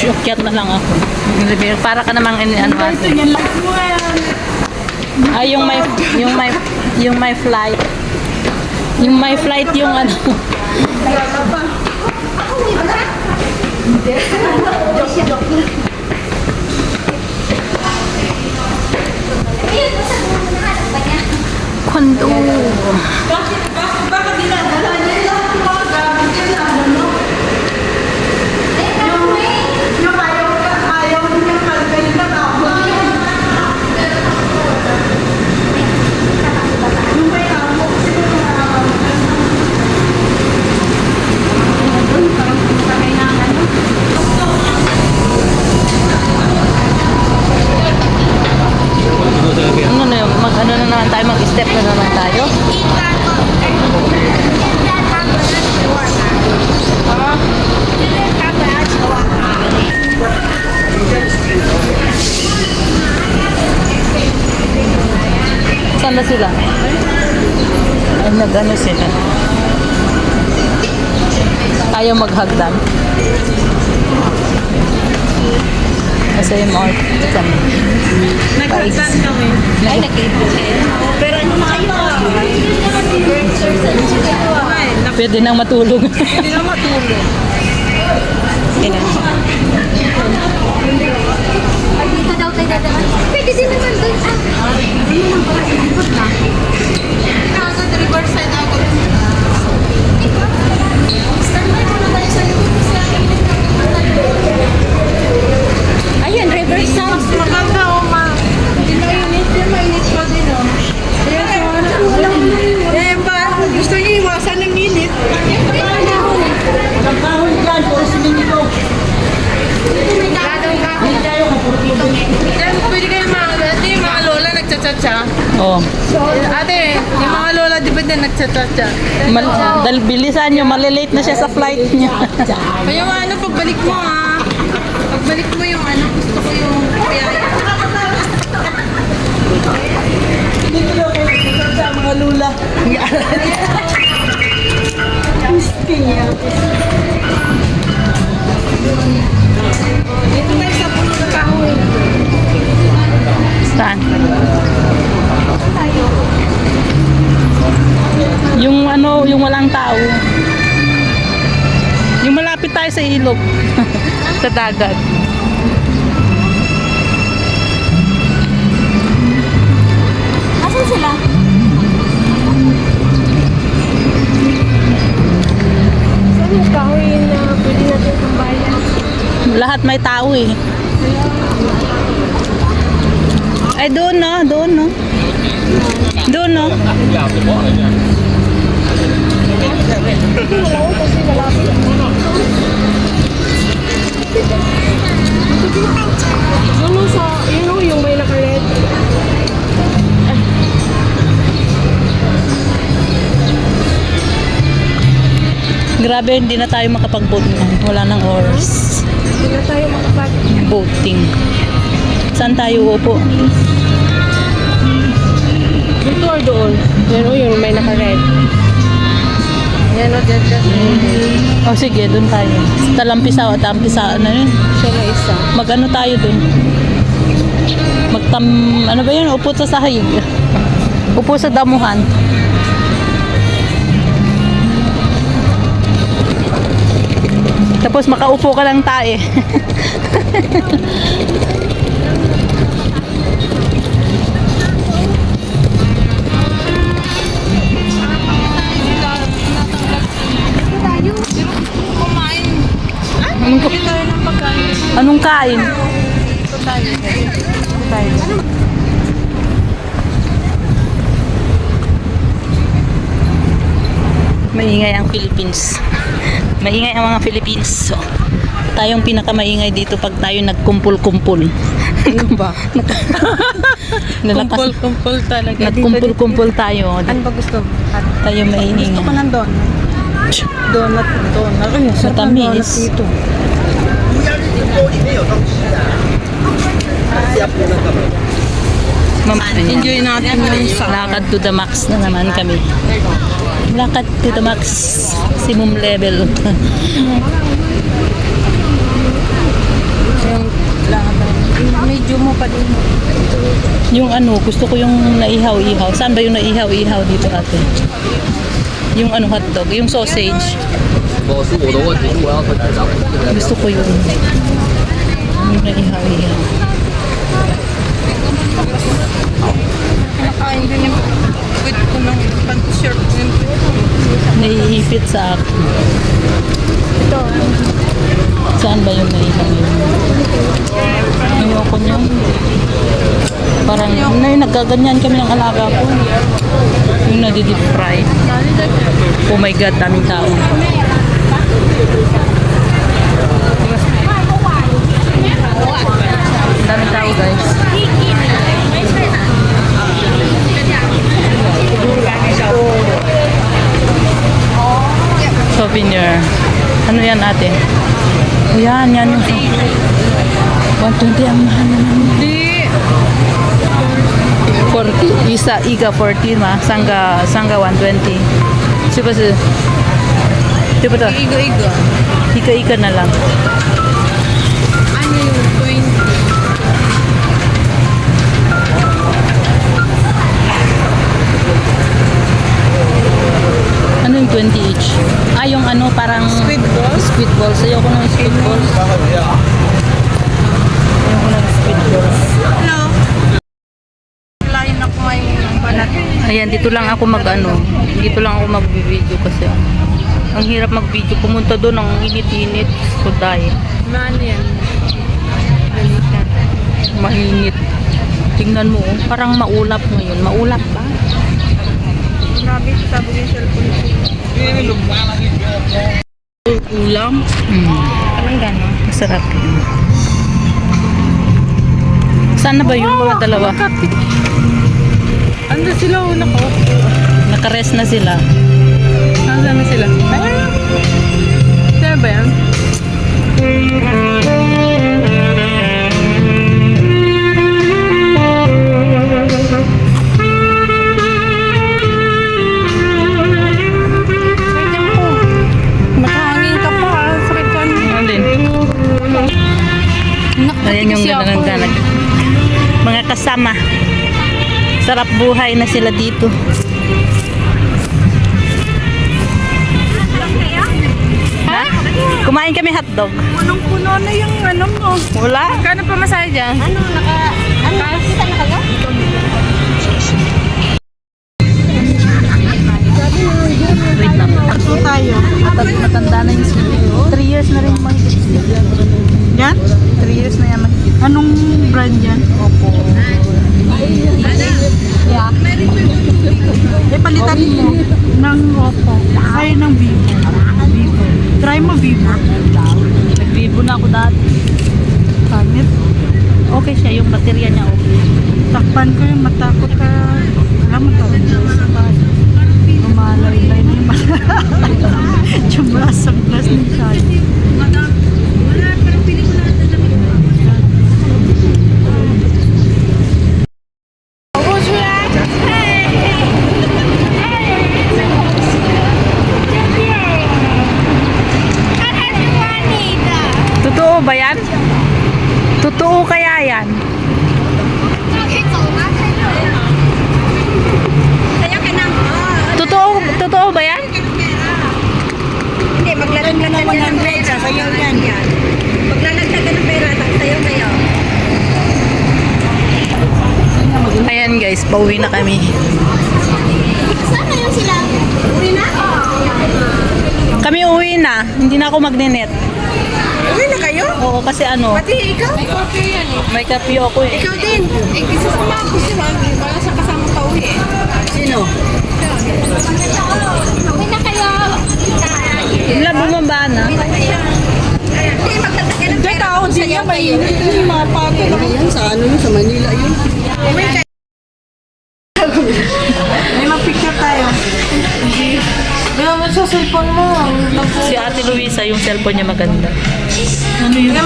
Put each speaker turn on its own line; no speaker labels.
Ukyat na lang ako. Para ka namang ano ate. Ay, yung may flight. Yung may flight yung ano. Kondo.
Bakit dinadala niya lang yung mga gamit niya na ano? Yung ayaw niya kalbay na kapon niya. Yung may amo, sino yung amo?
Ano na yun? Ano na naman tayo? Mag-step na naman tayo? Saan na sila? Ay, nag-ano sila? Ayaw maghagdan. Kasi yung mga kami.
Nagkagdan kami.
Ay, nag-ibigay.
Pero ano na kayo?
Pwede nang matulog.
Hindi na matulog.
Ay, dito daw tayo dadaan. Pwede din naman doon. Ano naman pala, ikot na.
Nasa riverside ako.
Standby muna tayo sa likod. Ayan, Riverside.
Maganda o ma. Hindi mainit yan, mainit pa din o. Eh ba, gusto niyo iwasan ng init. Walang kahoy dyan, puro simili ko. Pwede kayo mga lola nagtsatsacha.
Oh.
Ate, yung mga lola di ba din nagtsatsacha?
Bilisan nyo, malilate na siya sa flight niya.
Kaya ano, pagbalik mo ha. Pagbalik mo yung ano, gusto ko yung piyaya. Hindi ko daw kayo nagtsatsacha mga lola. Gusto niya. Dito tayo sa puno ng kahoy.
Saan? Yung ano, yung walang tao. Yung malapit tayo sa ilog. Sa dagat.
Asan sila?
Saan yung kahoy na pwede natin kumbayan?
Lahat may tao eh. Ay, doon no, doon no. Doon no.
Ano sa, yung may naka-red?
Grabe, hindi na tayo makapag-boat na. Wala nang oars.
Hindi na tayo
Boating. Saan tayo upo?
Dito or doon? Yan o, yung may naka-red. Yan o, dyan.
Oh, sige, doon tayo. Talampisa o tampisa, ano yun?
Siya na isa.
Mag-ano tayo doon? Ano ba yun? Upo sa sahig. Upo sa damuhan. Tapos makaupo ka lang tayo.
Kumain.
Anong,
Hindi tayo ng pagkain.
anong kain?
Ito tayo.
Maingay ang Philippines. Maingay ang mga Philippines. So, tayong pinakamaingay dito pag tayo nagkumpul-kumpul.
Ano ba?
Nalakas-
Kumpul talaga.
Nagkumpul-kumpul tayo.
Ano ba gusto mo?
Tayo maingay.
Gusto ko ng donut. Donut. Ay, sarap ng
Matamis.
donut dito. Enjoy natin yung
Lakad to the max na naman kami. Lakad to the max. Maximum level.
Yung medyo mo pa din.
Yung ano, gusto ko yung naihaw-ihaw. Saan ba yung naihaw-ihaw dito ate? Yung ano hotdog, yung sausage.
我是我的问题，我要分开找。
Gusto ko yun. Yung naihaw-ihaw.
Kinakain din yung wait ko ng pant-shirt.
Naiipit sa akin.
Ito.
Saan ba yung naihaw-ihaw? Ayoko niya. Parang, nagkaganyan kami ng alaga ko. Yung nadi-deep fry. Oh my God, daming tao. Daming tao guys. Souvenir. Ano yan ate? Oh, yan yung 120 ang mahal naman.
Hindi.
40, isa iga 40 嘛，三个120，是不是？对不对？
Igo-igo.
一个一个na lang。
Ano yung 20?
Ano yung 20 each? Ah, yung ano parang
Squid balls?
Squid balls. Ayoko ng squid balls. Ayoko ng squid balls.
Hello. Lain ako ngayon balat.
Ayan, dito lang ako mag-ano. Dito lang ako mag-video kasi ang hirap mag-video. Pumunta doon ang init-init. So, dahil
Maano yan? Balikan.
mainit. Tingnan mo, oh, parang maulap ngayon. Maulap ba?
Grabe, sabog yung cellphone ko.
Ulam.
Anong gano'n?
Masarap yun. Saan na ba yung mga dalawa?
Ando sila una ko.
Naka-rest na sila.
Nasaan na sila? Sila ba yan? Makahangin ka pa. Sakit ka.
Ano din? Ayan yung ganda ng mga kasama. Sarap buhay na sila dito. Ha? Kumain kami hotdog.
Punong-puno na yung ano mo.
Wala.
Kano pa masaya dyan? Ano? Kita na kayo?
Wait lang.
Ito tayo.
Matanda na yung sili. 3 years na rin mahigit sila.
Yan?
3 years na yan mahigit.
Anong brand yan?
Opo.
Yeah. Eh, palitan mo ng Oppo. Ay, ng Vivo. Vivo. Try mo Vivo.
Nag-vivo na ako dati.
Pangit.
Okay siya, yung baterya niya okay.
Takpan ko yung matakot ka. Alam mo to. Lumalaylay na yung mata. Chumasag-glas ng shade.
Totoo ba yan? Totoo kaya yan? Totoo ba yan?
Hindi, maglalaglag ka ng pera. Sayo yan. Maglalaglag ka ng pera. Sayo kayo.
Ayan guys, pauwi na kami.
Saan na yun sila? Uwi na?
Kami uwi na, hindi na ako magnenet.
Uwi na kayo?
Oo, kasi ano,
Pati ikaw?
may kape ako eh.
Ikaw din. Eh, kasama ko sila. Wala sa kasama pa uwi eh. Sino? Uwi na kayo.
Wala bumaba na.
Hindi, magtatagyan ng pera.
Tao, di niya mainit yung mga pato.
Yan, sa ano yun, sa Manila yun.
Uwi kayo.
May mag-picture tayo. Gano'n mo sa cellphone mo.
Si Ate Luisa, yung cellphone niya maganda.
Ano yun?